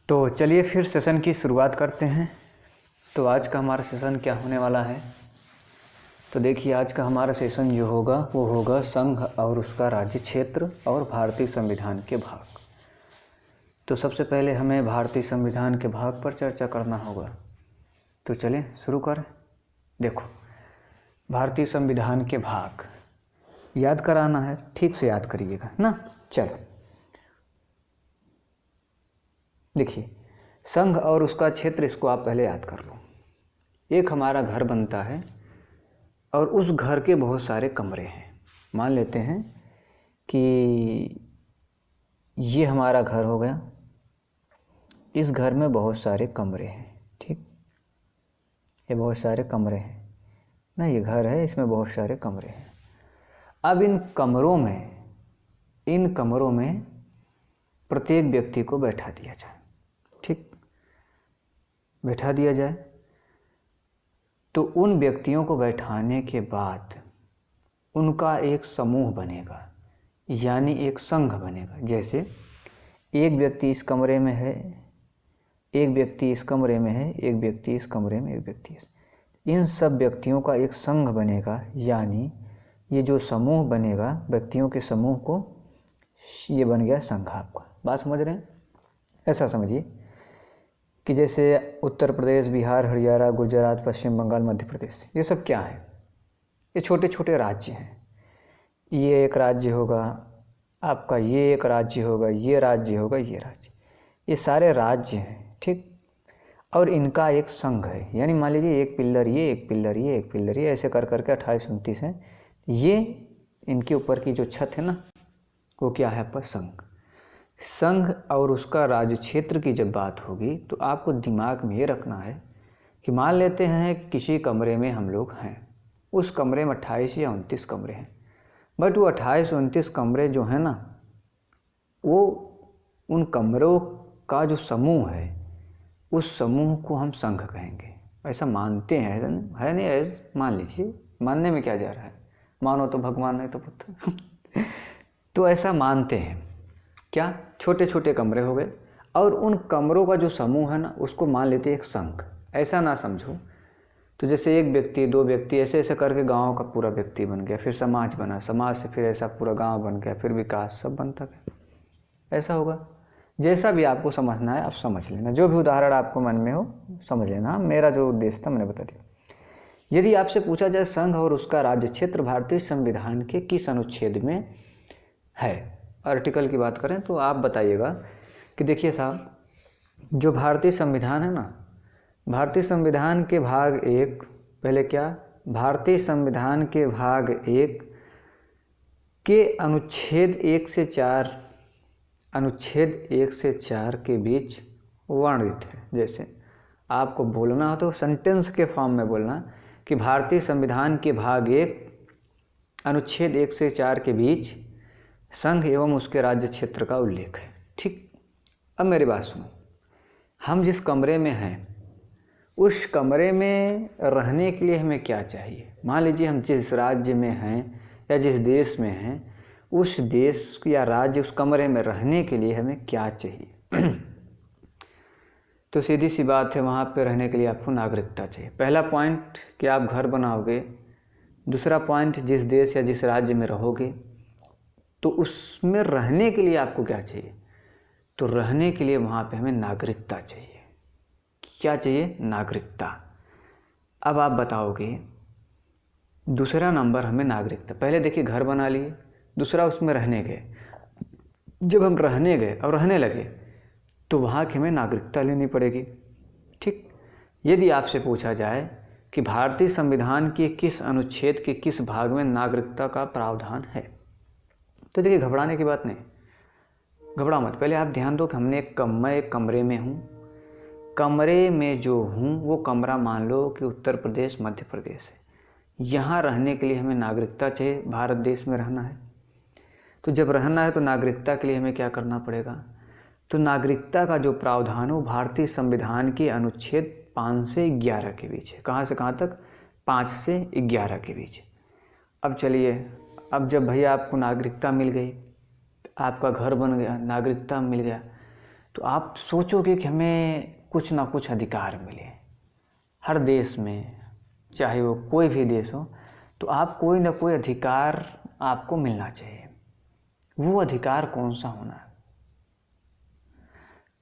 तो चलिए फिर सेशन की शुरुआत करते हैं। तो आज का हमारा सेशन क्या होने वाला है, तो देखिए आज का हमारा सेशन जो होगा वो होगा संघ और उसका राज्य क्षेत्र और भारतीय संविधान के भाग। तो सबसे पहले हमें भारतीय संविधान के भाग पर चर्चा करना होगा। तो चलें शुरू करें। देखो, भारतीय संविधान के भाग याद कराना है, ठीक से याद करिएगा ना। चलो देखिए, संघ और उसका क्षेत्र, इसको आप पहले याद कर लो। एक हमारा घर बनता है और उस घर के बहुत सारे कमरे हैं। मान लेते हैं कि ये हमारा घर हो गया, इस घर में बहुत सारे कमरे हैं। ठीक, ये बहुत सारे कमरे हैं ना, ये घर है, इसमें बहुत सारे कमरे हैं। अब इन कमरों में प्रत्येक व्यक्ति को बैठा दिया जाए। ठीक, बैठा दिया जाए तो उन व्यक्तियों को बैठाने के बाद उनका एक समूह बनेगा, यानी एक संघ बनेगा। जैसे एक व्यक्ति इस कमरे में है, एक व्यक्ति इस कमरे में है, एक व्यक्ति इस कमरे में, एक व्यक्ति इन सब व्यक्तियों का एक संघ बनेगा, यानी ये जो समूह बनेगा व्यक्तियों के समूह को, ये बन गया संघ। आपका बात समझ रहे हैं? ऐसा समझिए कि जैसे उत्तर प्रदेश, बिहार, हरियाणा, गुजरात, पश्चिम बंगाल, मध्य प्रदेश, ये सब क्या है? ये छोटे छोटे राज्य हैं। ये एक राज्य होगा आपका, ये एक राज्य होगा, ये राज्य होगा, ये राज्य, ये सारे राज्य हैं। ठीक, और इनका एक संघ है, यानी मान लीजिए एक पिल्लर ये, एक पिल्लर ये, एक पिल्लर ये, ऐसे कर करके 28-29 हैं। ये इनके ऊपर की जो छत है ना, वो क्या है आपका संघ। संघ और उसका राज्य क्षेत्र की जब बात होगी तो आपको दिमाग में ये रखना है कि मान लेते हैं कि किसी कमरे में हम लोग हैं, उस कमरे में 28 या 29 कमरे हैं, बट वो 28-29 कमरे जो हैं ना, वो उन कमरों का जो समूह है, उस समूह को हम संघ कहेंगे। ऐसा मानते हैं, है नहीं? ऐसा मान लीजिए, मानने में क्या जा रहा है, मानो तो भगवान है तो पुत्र तो ऐसा मानते हैं क्या, छोटे छोटे कमरे हो गए और उन कमरों का जो समूह है ना, उसको मान लेते हैं एक संघ। ऐसा ना समझो तो जैसे एक व्यक्ति, दो व्यक्ति, ऐसे ऐसे करके गांव का पूरा व्यक्ति बन गया, फिर समाज बना, समाज से फिर ऐसा पूरा गांव बन गया, फिर विकास, सब बनता गया। ऐसा होगा। जैसा भी आपको समझना है आप समझ लेना, जो भी उदाहरण आपको मन में हो समझ लेना। मेरा जो उद्देश्य था मैंने बता दिया। यदि आपसे पूछा जाए संघ और उसका राज्य क्षेत्र भारतीय संविधान के किस अनुच्छेद में है, आर्टिकल की बात करें तो आप बताइएगा कि देखिए साहब, जो भारतीय संविधान है ना, भारतीय संविधान के भाग 1, पहले क्या, भारतीय संविधान के भाग 1 के अनुच्छेद 1 से 4 के बीच वर्णित है। जैसे आपको बोलना हो तो सेंटेंस के फॉर्म में बोलना कि भारतीय संविधान के भाग 1 अनुच्छेद 1 से 4 के बीच संघ एवं उसके राज्य क्षेत्र का उल्लेख है। ठीक, अब मेरी बात सुनो, हम जिस कमरे में हैं उस कमरे में रहने के लिए हमें क्या चाहिए। मान लीजिए हम जिस राज्य में हैं या जिस देश में हैं, उस देश या राज्य, उस कमरे में रहने के लिए हमें क्या चाहिए तो सीधी सी बात है, वहाँ पे रहने के लिए आपको नागरिकता चाहिए। पहला पॉइंट कि आप घर बनाओगे, दूसरा पॉइंट जिस देश या जिस राज्य में रहोगे तो उसमें रहने के लिए आपको क्या चाहिए, तो रहने के लिए वहाँ पे हमें नागरिकता चाहिए। क्या चाहिए? नागरिकता। अब आप बताओगे दूसरा नंबर हमें नागरिकता, पहले देखिए घर बना लिए, दूसरा उसमें रहने गए। जब हम रहने गए और रहने लगे तो वहाँ की हमें नागरिकता लेनी पड़ेगी। ठीक, यदि आपसे पूछा जाए कि भारतीय संविधान के किस अनुच्छेद के किस भाग में नागरिकता का प्रावधान है, तो देखिए घबराने की बात नहीं, घबरा मत। पहले आप ध्यान दो कि मैं एक कमरे में हूँ, कमरे में जो हूँ वो कमरा मान लो कि उत्तर प्रदेश, मध्य प्रदेश है। यहाँ रहने के लिए हमें नागरिकता चाहिए, भारत देश में रहना है। तो जब रहना है तो नागरिकता के लिए हमें क्या करना पड़ेगा, तो नागरिकता का जो प्रावधान हो भारतीय संविधान के अनुच्छेद 5 से 11 के बीच है। कहाँ से कहाँ तक? 5 से 11 के बीच। अब चलिए, अब जब भैया आपको नागरिकता मिल गई, आपका घर बन गया, नागरिकता मिल गया, तो आप सोचोगे कि हमें कुछ ना कुछ अधिकार मिले। हर देश में, चाहे वो कोई भी देश हो, तो आप कोई ना कोई अधिकार आपको मिलना चाहिए। वो अधिकार कौन सा होना है?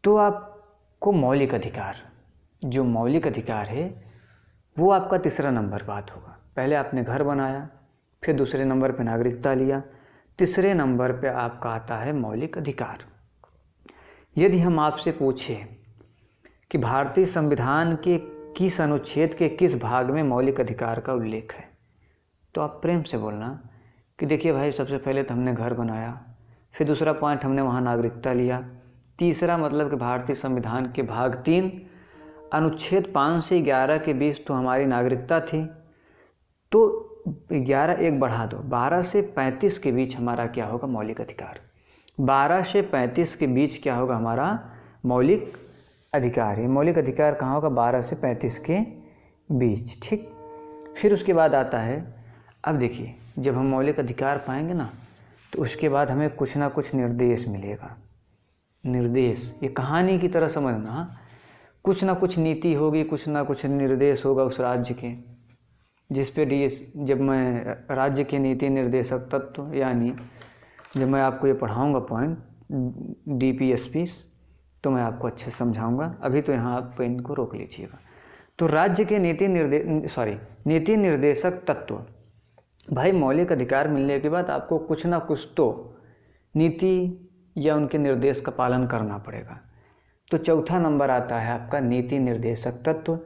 तो आपको मौलिक अधिकार, जो मौलिक अधिकार है वो आपका तीसरा नंबर बात होगा। पहले आपने घर बनाया, फिर दूसरे नंबर पे नागरिकता लिया, तीसरे नंबर पे आपका आता है मौलिक अधिकार। यदि हम आपसे पूछें कि भारतीय संविधान के किस अनुच्छेद के किस भाग में मौलिक अधिकार का उल्लेख है, तो आप प्रेम से बोलना कि देखिए भाई, सबसे पहले तो हमने घर बनाया, फिर दूसरा पॉइंट हमने वहाँ नागरिकता लिया, तीसरा मतलब कि भारतीय संविधान के भाग 3 अनुच्छेद 5 से 11 के बीच तो हमारी नागरिकता थी, तो 11 एक बढ़ा दो, 12 से 35 के बीच हमारा क्या होगा? मौलिक अधिकार। 12 से 35 के बीच क्या होगा? हमारा मौलिक अधिकार। ये मौलिक अधिकार कहाँ होगा? 12 से 35 के बीच, ठीक। फिर उसके बाद आता है, अब देखिए, जब हम मौलिक अधिकार पाएंगे ना, तो उसके बाद हमें कुछ ना कुछ निर्देश मिलेगा। निर्देश, ये कहानी की तरह समझना, कुछ ना कुछ नीति होगी, कुछ ना कुछ निर्देश होगा उस राज्य के, जिस पे जब मैं राज्य के नीति निर्देशक तत्व, यानी जब मैं आपको ये पढ़ाऊंगा पॉइंट DPSP, तो मैं आपको अच्छे से समझाऊंगा। अभी तो यहाँ आप पेन को रोक लीजिएगा। तो राज्य के नीति निर्देशक तत्व, भाई मौलिक अधिकार मिलने के बाद आपको कुछ ना कुछ तो नीति या उनके निर्देश का पालन करना पड़ेगा। तो चौथा नंबर आता है आपका नीति निर्देशक तत्व।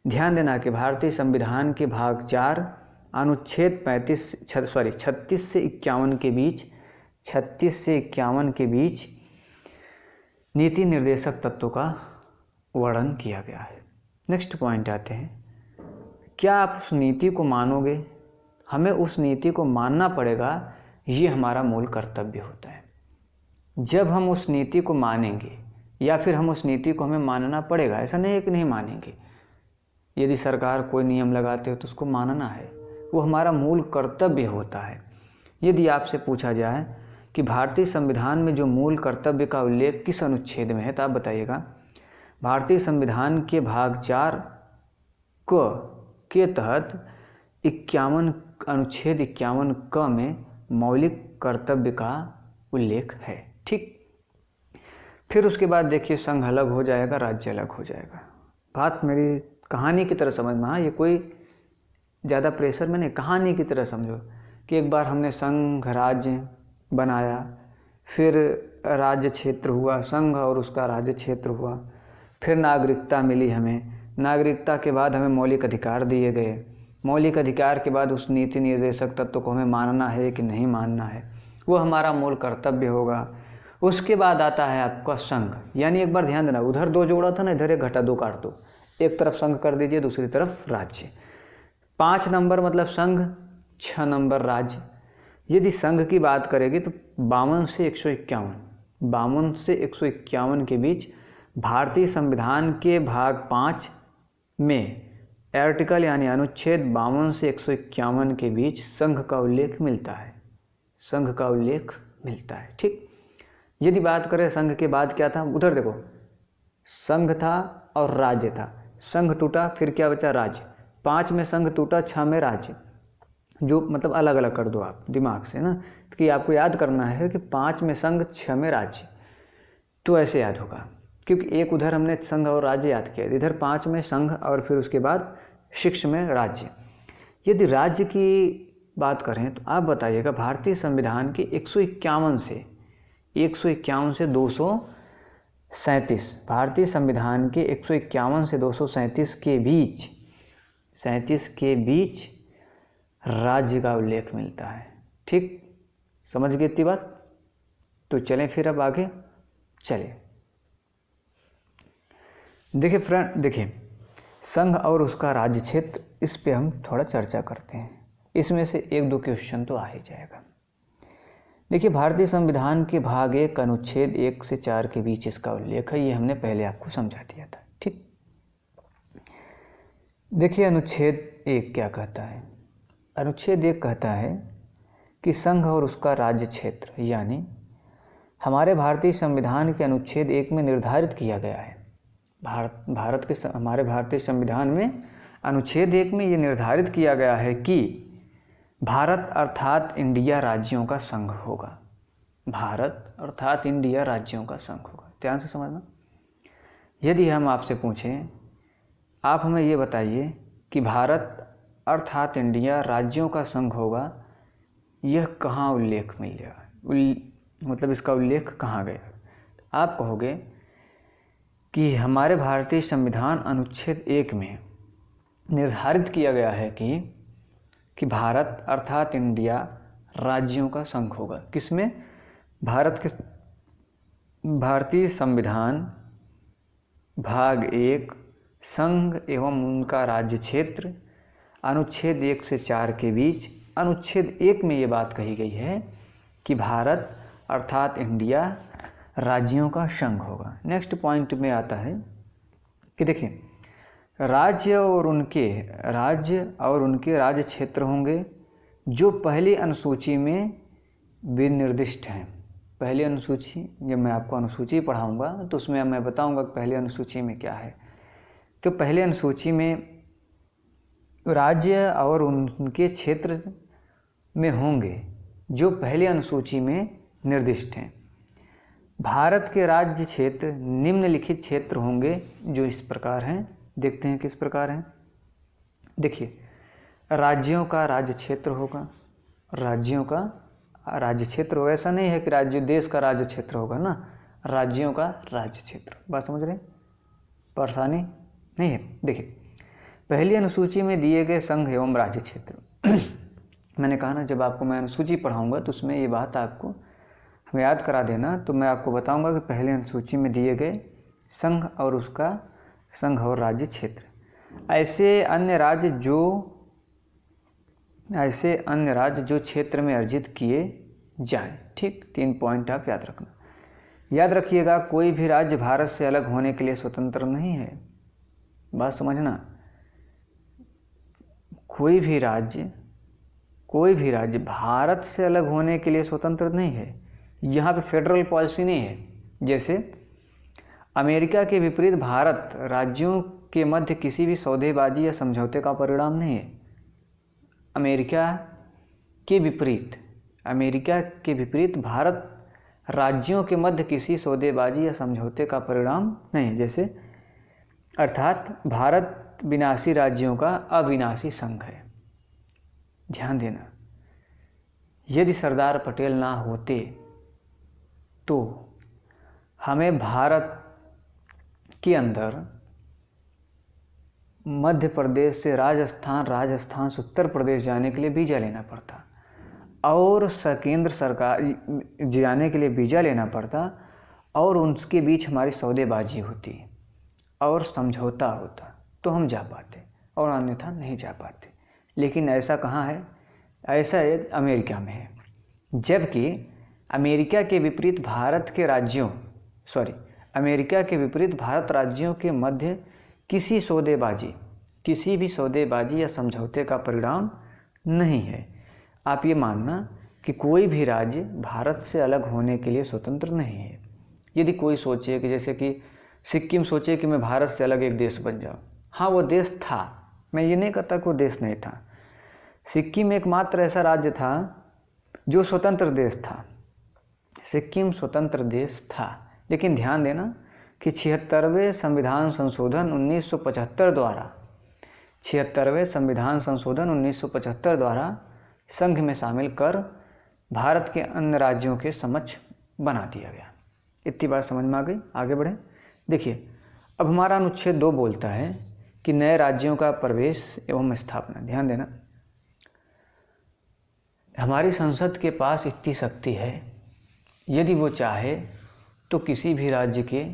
ध्यान देना कि भारतीय संविधान के भाग 4 अनुच्छेद 36 से 51 के बीच, 36 से 51 के बीच नीति निर्देशक तत्व का वर्णन किया गया है। नेक्स्ट पॉइंट आते हैं, क्या आप उस नीति को मानोगे? हमें उस नीति को मानना पड़ेगा, ये हमारा मूल कर्तव्य होता है। जब हम उस नीति को मानेंगे, या फिर हम उस नीति को हमें मानना पड़ेगा, ऐसा नहीं है कि नहीं मानेंगे। यदि सरकार कोई नियम लगाते हो तो उसको मानना है, वो हमारा मूल कर्तव्य होता है। यदि आपसे पूछा जाए कि भारतीय संविधान में जो मूल कर्तव्य का उल्लेख किस अनुच्छेद में है, तो आप बताइएगा। भारतीय संविधान के भाग 4 के तहत 51 अनुच्छेद 51 क में मौलिक कर्तव्य का उल्लेख है, ठीक। फिर उसके बाद देखिए, संघ अलग हो जाएगा, राज्य अलग हो जाएगा। बात मेरी कहानी की तरह समझना, ये कोई ज़्यादा प्रेशर में नहीं, कहानी की तरह समझो कि एक बार हमने संघ राज्य बनाया, फिर राज्य क्षेत्र हुआ, संघ और उसका राज्य क्षेत्र हुआ, फिर नागरिकता मिली हमें, नागरिकता के बाद हमें मौलिक अधिकार दिए गए, मौलिक अधिकार के बाद उस नीति निर्देशक तत्व को हमें मानना है कि नहीं मानना है, वो हमारा मूल कर्तव्य होगा। उसके बाद आता है आपका संघ, यानी एक बार ध्यान देना, उधर 2 जोड़ा था ना, इधर एक घटा 2 काट दो, एक तरफ संघ कर दीजिए, दूसरी तरफ राज्य। 5 नंबर मतलब संघ, 6 नंबर राज्य। यदि संघ की बात करेगी तो 52 से 151 के बीच भारतीय संविधान के भाग 5 में आर्टिकल यानी अनुच्छेद 52 से 151 के बीच संघ का उल्लेख मिलता है, संघ का उल्लेख मिलता है, ठीक। यदि बात करें संघ के बाद क्या था, उधर देखो, संघ था और राज्य था, संघ टूटा, फिर क्या बचा? राज्य। 5 में संघ टूटा, 6 में राज्य, जो मतलब अलग अलग कर दो आप दिमाग से ना, कि आपको याद करना है कि 5 में संघ, 6 में राज्य, तो ऐसे याद होगा, क्योंकि एक उधर हमने संघ और राज्य याद किया, इधर 5 में संघ और फिर उसके बाद 6 में राज्य। यदि राज्य की बात करें तो आप बताइएगा, भारतीय संविधान के 151 से 237, भारतीय संविधान के 151 से 237 के बीच, 37 के बीच राज्य का उल्लेख मिलता है, ठीक। समझ गए इतनी बात? तो चलें फिर अब आगे चलें। देखिए फ्रेंड, देखिए संघ और उसका राज्य क्षेत्र, इस पे हम थोड़ा चर्चा करते हैं। इसमें से 1-2 क्वेश्चन तो आ ही जाएगा। देखिए, भारतीय संविधान के भाग 1 अनुच्छेद 1 से 4 के बीच इसका उल्लेख है, ये हमने पहले आपको समझा दिया था, ठीक। देखिए अनुच्छेद 1 क्या कहता है। अनुच्छेद 1 कहता है कि संघ और उसका राज्य क्षेत्र, यानी हमारे भारतीय संविधान के अनुच्छेद 1 में निर्धारित किया गया है, हमारे भारतीय संविधान में अनुच्छेद 1 में ये निर्धारित किया गया है कि भारत अर्थात इंडिया राज्यों का संघ होगा। भारत अर्थात इंडिया राज्यों का संघ होगा। ध्यान से समझना। यदि हम आपसे पूछें, आप हमें ये बताइए कि भारत अर्थात इंडिया राज्यों का संघ होगा, यह कहाँ उल्लेख मिल जाएगा, मतलब इसका उल्लेख कहाँ गया? आप कहोगे कि हमारे भारतीय संविधान अनुच्छेद 1 में निर्धारित किया गया है कि भारत अर्थात इंडिया राज्यों का संघ होगा। किसमें? भारतीय संविधान भाग 1 संघ एवं उनका राज्य क्षेत्र, अनुच्छेद 1 से 4 के बीच अनुच्छेद 1 में ये बात कही गई है कि भारत अर्थात इंडिया राज्यों का संघ होगा। नेक्स्ट पॉइंट में आता है कि देखिए, राज्य और उनके राज्य क्षेत्र होंगे जो पहली अनुसूची में विनिर्दिष्ट हैं। पहली अनुसूची, जब मैं आपको अनुसूची पढ़ाऊंगा तो उसमें मैं बताऊंगा कि पहली अनुसूची में क्या है। तो पहली अनुसूची में राज्य और उनके क्षेत्र में होंगे जो पहली अनुसूची में निर्दिष्ट हैं। भारत के राज्य क्षेत्र निम्नलिखित क्षेत्र होंगे जो इस प्रकार हैं। देखते हैं किस प्रकार हैं। देखिए, राज्यों का राज्य क्षेत्र होगा, राज्यों का राज्य क्षेत्र होगा। ऐसा नहीं है कि राज्य देश का राज्य क्षेत्र होगा ना, राज्यों का राज्य क्षेत्र। बात समझ रहे हैं? परेशानी नहीं है। देखिए, पहली अनुसूची में दिए गए संघ एवं राज्य क्षेत्र मैंने कहा ना, जब आपको मैं अनुसूची पढ़ाऊंगा तो उसमें ये बात आपको हम याद करा देना। तो मैं आपको बताऊंगा कि पहली अनुसूची में दिए गए संघ और उसका संघ और राज्य क्षेत्र, ऐसे अन्य राज्य जो क्षेत्र में अर्जित किए जाएं। ठीक, 3 पॉइंट आप याद रखना। याद रखिएगा, कोई भी राज्य भारत से अलग होने के लिए स्वतंत्र नहीं है। बात समझना, कोई भी राज्य भारत से अलग होने के लिए स्वतंत्र नहीं है। यहाँ पे फेडरल पॉलिसी नहीं है। जैसे अमेरिका के विपरीत भारत राज्यों के मध्य किसी भी सौदेबाजी या समझौते का परिणाम नहीं है। अमेरिका के विपरीत भारत राज्यों के मध्य किसी सौदेबाजी या समझौते का परिणाम नहीं है। जैसे अर्थात भारत विनाशी राज्यों का अविनाशी संघ है। ध्यान देना, यदि सरदार पटेल ना होते तो हमें भारत के अंदर मध्य प्रदेश से राजस्थान से उत्तर प्रदेश जाने के लिए वीज़ा लेना पड़ता, और केंद्र सरकार जाने के लिए वीज़ा लेना पड़ता, और उनके बीच हमारी सौदेबाजी होती और समझौता होता तो हम जा पाते, और अन्यथा नहीं जा पाते। लेकिन ऐसा कहाँ है? ऐसा अमेरिका में है। जबकि अमेरिका के विपरीत भारत राज्यों के मध्य किसी भी सौदेबाजी या समझौते का परिणाम नहीं है। आप ये मानना कि कोई भी राज्य भारत से अलग होने के लिए स्वतंत्र नहीं है। यदि कोई सोचे कि जैसे कि सिक्किम सोचे कि मैं भारत से अलग एक देश बन जाऊँ, हाँ वो देश था, मैं ये नहीं कहता कि वो देश नहीं था। सिक्किम एकमात्र ऐसा राज्य था जो स्वतंत्र देश था। सिक्किम स्वतंत्र देश था। लेकिन ध्यान देना कि 76वें संविधान संशोधन 1975 द्वारा संघ में शामिल कर भारत के अन्य राज्यों के समक्ष बना दिया गया। इतनी बात समझ में आ गई? आगे बढ़ें। देखिए, अब हमारा अनुच्छेद 2 बोलता है कि नए राज्यों का प्रवेश एवं स्थापना। ध्यान देना, हमारी संसद के पास इतनी शक्ति है, यदि वो चाहे तो किसी भी राज्य के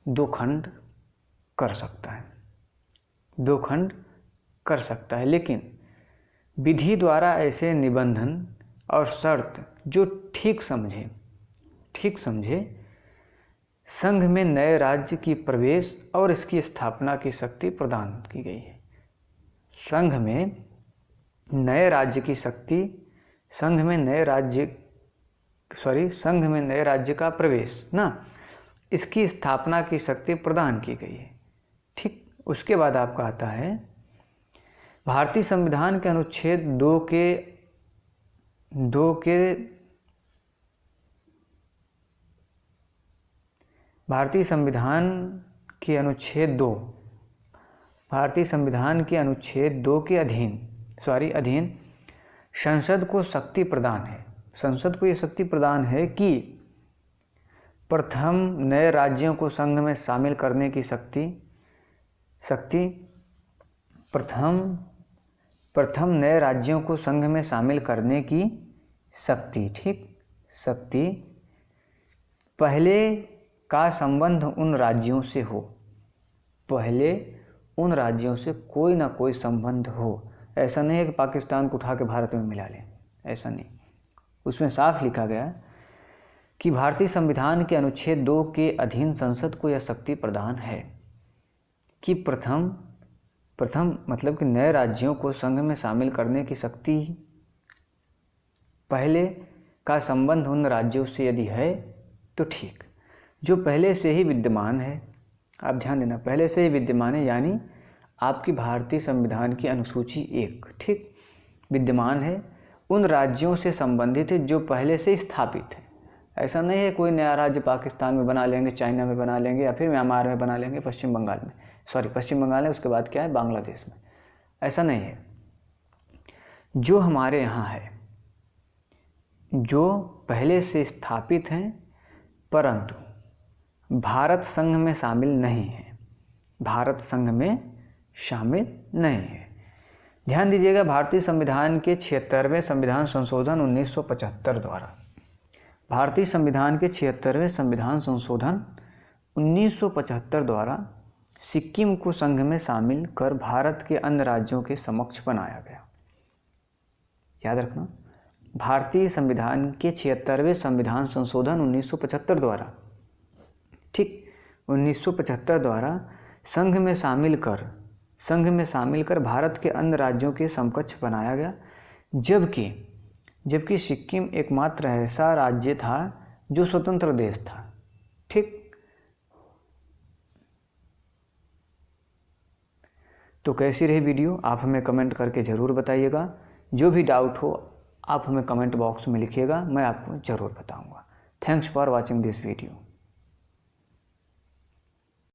2 खंड कर सकता है। लेकिन विधि द्वारा ऐसे निबंधन और शर्त जो ठीक समझे संघ में नए राज्य की प्रवेश और इसकी स्थापना की शक्ति प्रदान की गई है। संघ में नए राज्य संघ में नए राज्य का प्रवेश ना, इसकी स्थापना की शक्ति प्रदान की गई है। ठीक, उसके बाद आपका आता है भारतीय संविधान के अनुच्छेद 2 के भारतीय संविधान के अनुच्छेद 2 के अधीन संसद को शक्ति प्रदान है। संसद को ये शक्ति प्रदान है कि प्रथम नए राज्यों को संघ में शामिल करने की प्रथम नए राज्यों को संघ में शामिल करने की शक्ति। ठीक, शक्ति। पहले का संबंध उन राज्यों से हो, पहले उन राज्यों से कोई ना कोई संबंध हो। ऐसा नहीं है कि पाकिस्तान को उठा के भारत में मिला लें, ऐसा नहीं। उसमें साफ लिखा गया कि भारतीय संविधान के अनुच्छेद 2 के अधीन संसद को यह शक्ति प्रदान है कि प्रथम मतलब कि नए राज्यों को संघ में शामिल करने की शक्ति, पहले का संबंध उन राज्यों से यदि है तो ठीक, जो पहले से ही विद्यमान है। आप ध्यान देना, पहले से ही विद्यमान है, यानी आपकी भारतीय संविधान की अनुसूची 1 ठीक विद्यमान है, उन राज्यों से संबंधित है जो पहले से स्थापित है। ऐसा नहीं है कोई नया राज्य पाकिस्तान में बना लेंगे, चाइना में बना लेंगे, या फिर म्यांमार में बना लेंगे, पश्चिम बंगाल है, उसके बाद क्या है, बांग्लादेश में। ऐसा नहीं है। जो हमारे यहाँ है, जो पहले से स्थापित हैं परंतु भारत संघ में शामिल नहीं है, भारत संघ में शामिल नहीं है। ध्यान दीजिएगा, भारतीय संविधान के 76वें संविधान संशोधन 1975 द्वारा, भारतीय संविधान के 76वें संविधान संशोधन 1975 द्वारा सिक्किम को संघ में शामिल कर भारत के अन्य राज्यों के समक्ष बनाया गया। याद रखना, भारतीय संविधान के 76वें संविधान संशोधन 1975 द्वारा, ठीक 1975 द्वारा संघ में शामिल कर भारत के अन्य राज्यों के समकक्ष बनाया गया, जबकि सिक्किम एकमात्र ऐसा राज्य था जो स्वतंत्र देश था। ठीक, तो कैसी रही वीडियो आप हमें कमेंट करके ज़रूर बताइएगा। जो भी डाउट हो आप हमें कमेंट बॉक्स में लिखिएगा, मैं आपको ज़रूर बताऊंगा। Thanks for watching this video.